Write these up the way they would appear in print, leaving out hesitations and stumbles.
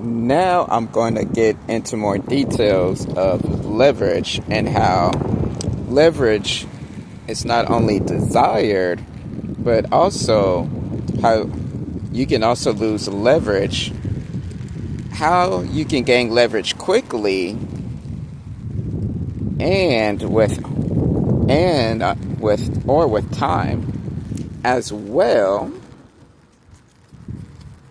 Now I'm going to get into more details of leverage and how leverage is not only desired, but also how you can also lose leverage, how you can gain leverage quickly and with time as well.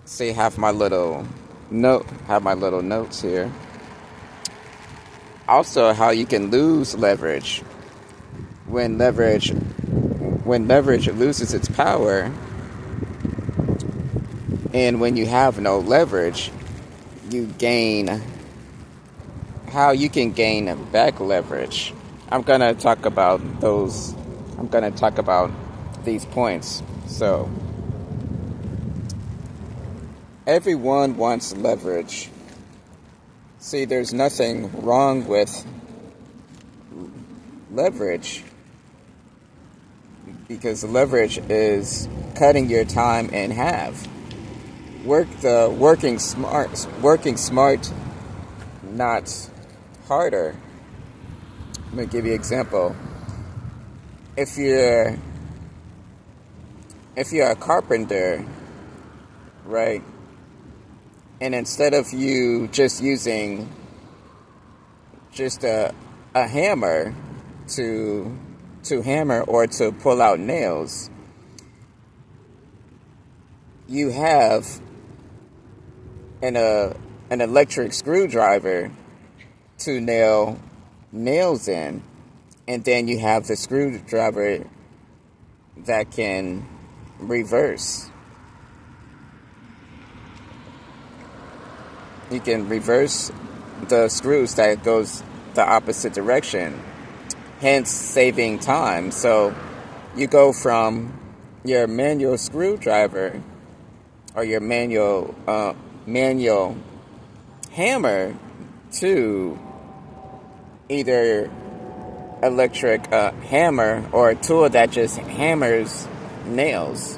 See, have my little notes here. Also, how you can lose leverage when leverage loses its power, and when you have no leverage, how you can gain back leverage. I'm going to talk about these points. So, everyone wants leverage. See, there's nothing wrong with leverage because leverage is cutting your time in half. Working smart, not harder. Let me give you an example. If you're a carpenter, right? And instead of you just using just a hammer to hammer or to pull out nails, you have an electric screwdriver to nail nails in, and then you have the screwdriver that can reverse. You can reverse the screws that goes the opposite direction, hence saving time. So you go from your manual screwdriver or your manual hammer to either electric hammer or a tool that just hammers nails,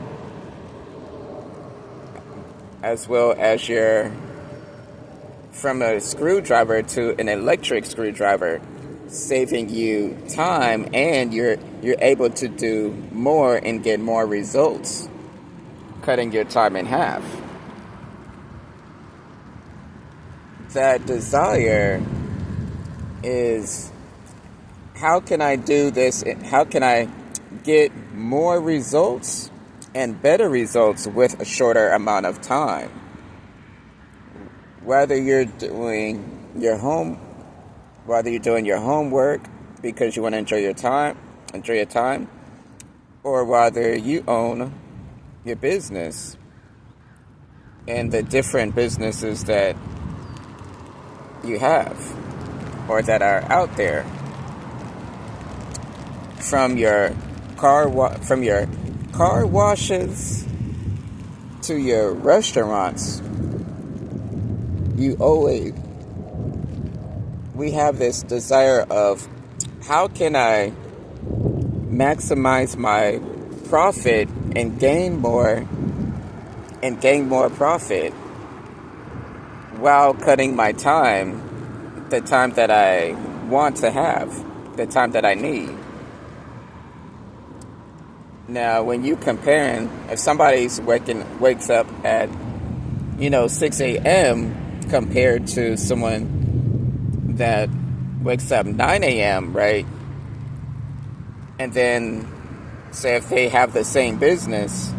as well as from a screwdriver to an electric screwdriver, saving you time, and you're able to do more and get more results, cutting your time in half. That desire is, how can I do this? How can I get more results and better results with a shorter amount of time? Whether you're doing your homework because you want to enjoy your time, or whether you own your business and the different businesses that you have or that are out there, from your car washes to your restaurants. We have this desire of, how can I maximize my profit and gain more profit while cutting my time, the time that I want to have, the time that I need. Now, when you comparing, if somebody's wakes up at 6 a.m. compared to someone that wakes up 9 a.m., right? And then, say if they have the same business,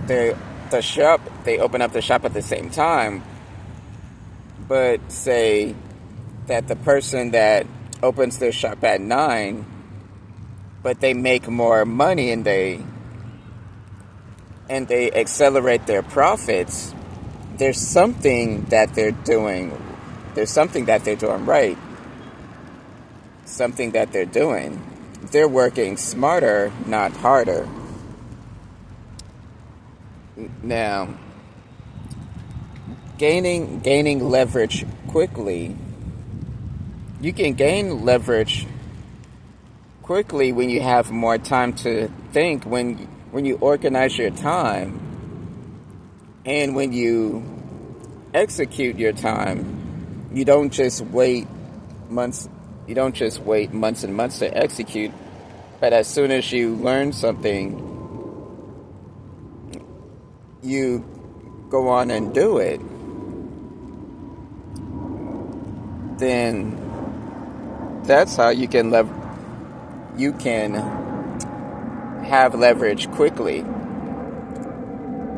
they open up the shop at the same time, but say that the person that opens their shop at 9, but they make more money and they accelerate their profits, there's something that they're doing. There's something that they're doing right. Something that they're doing. They're working smarter, not harder. Now, gaining leverage quickly. You can gain leverage quickly when you have more time to think, when you organize your time, and when you execute your time. You don't just wait months. You don't just wait months and months to execute. But as soon as you learn something, you go on and do it. Then that's how you can have leverage quickly.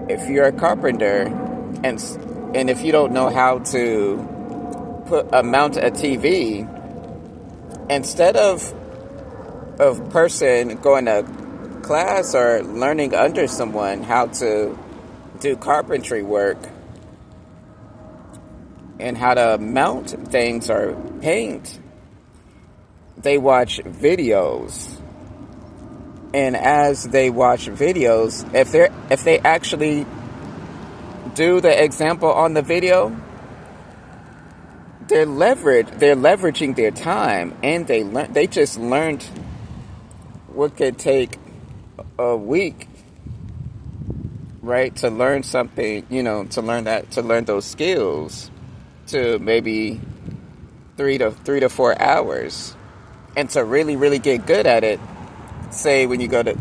If you're a carpenter and if you don't know how to mount a TV, instead of person going to class or learning under someone how to do carpentry work and how to mount things or paint, they watch videos. And as they watch videos, if they actually do the example on the video, they're leveraging their time, and they just learned what could take a week, right, to learn something, to learn those skills, to maybe 3 to 4 hours, and to really, really get good at it. Say when you go to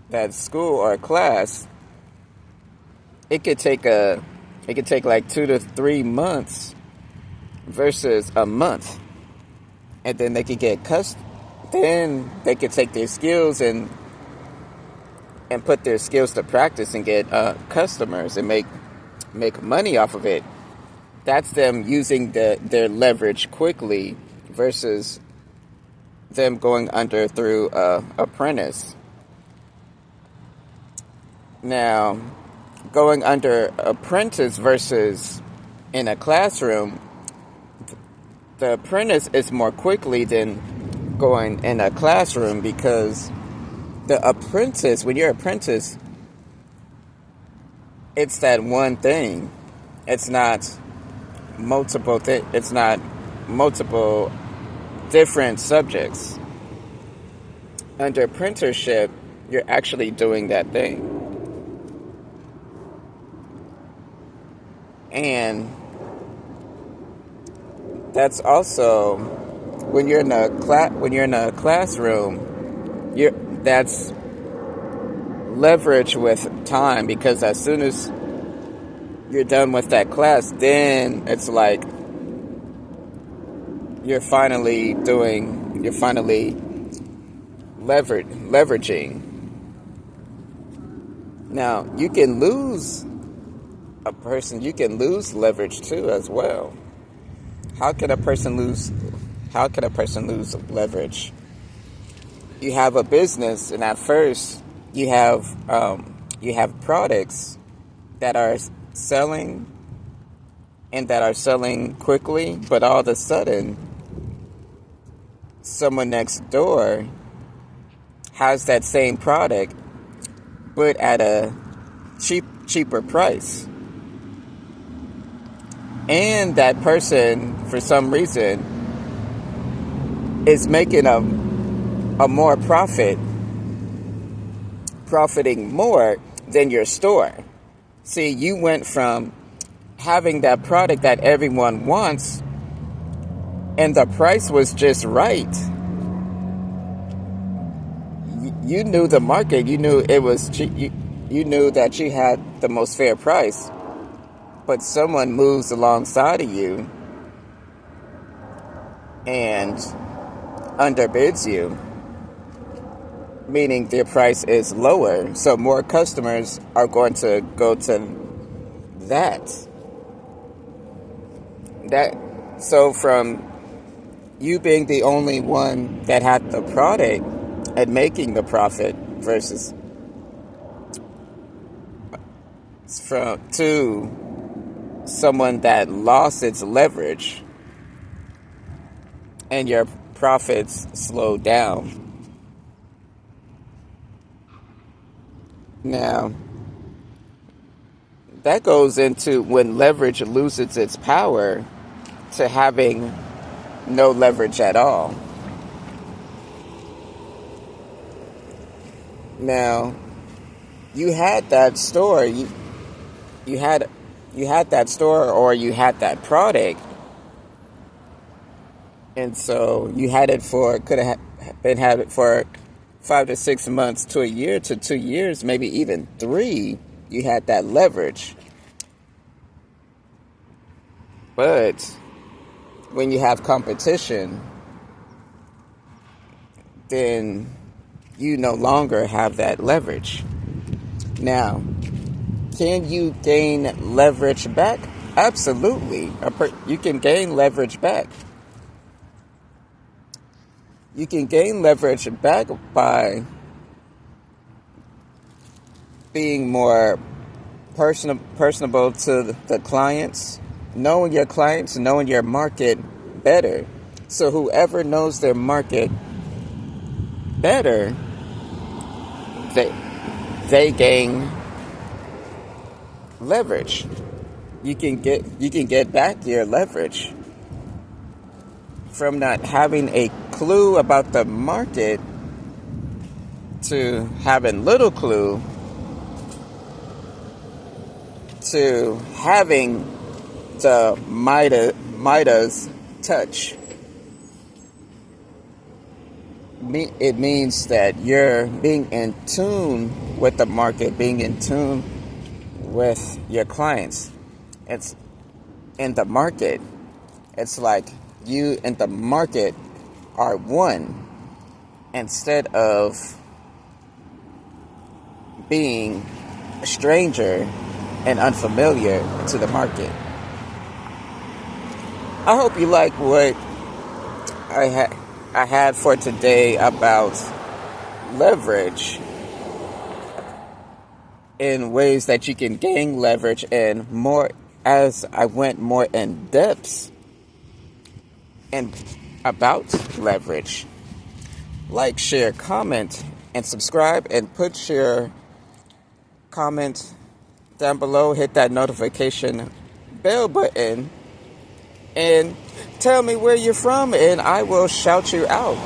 that school or class, it could take like 2 to 3 months versus a month, and then they could then they could take their skills and put their skills to practice and get customers and make money off of it. That's them using their leverage quickly versus them going under through apprentice. Now, going under apprentice versus in a classroom, the apprentice is more quickly than going in a classroom, because the apprentice, when you're apprentice, it's that one thing. It's not multiple different subjects. Under apprenticeship, you're actually doing that thing. And that's also when you're in a classroom, that's leverage with time, because as soon as you're done with that class, then it's like you're finally leveraging. Now, you can lose leverage too as well. How can a person lose leverage? You have a business, and at first you have products that are selling and that are selling quickly, but all of a sudden someone next door has that same product but at a cheaper price. And that person, for some reason, is making a more profiting more than your store. See, you went from having that product that everyone wants, and the price was just right. You knew the market. You knew it was cheap. You knew that you had the most fair price. But someone moves alongside of you and underbids you, meaning their price is lower. So more customers are going to go to that. So from you being the only one that had the product and making the profit versus to someone that lost its leverage and your profits slowed down. Now, that goes into when leverage loses its power to having no leverage at all. Now, you had that store. you had that store or you had that product, and so you had it for could have been had it for 5 to 6 months to a year to 2 years, maybe even 3. You had that leverage. But when you have competition, then you no longer have that leverage. Now, can you gain leverage back? Absolutely. You can gain leverage back. You can gain leverage back by being more personable to the clients, knowing your clients, knowing your market better. So whoever knows their market better, they gain leverage. You can get back your leverage from not having a clue about the market to having little clue to having the Midas touch. It means that you're being in tune with the market, being in tune with your clients. It's in the market. It's like you and the market are one instead of being a stranger and unfamiliar to the market. I hope you like what I had for today about leverage in ways that you can gain leverage, and more as I went more in depth and about leverage. Like, share, comment, and subscribe, and put your comment down below. Hit that notification bell button and tell me where you're from, and I will shout you out.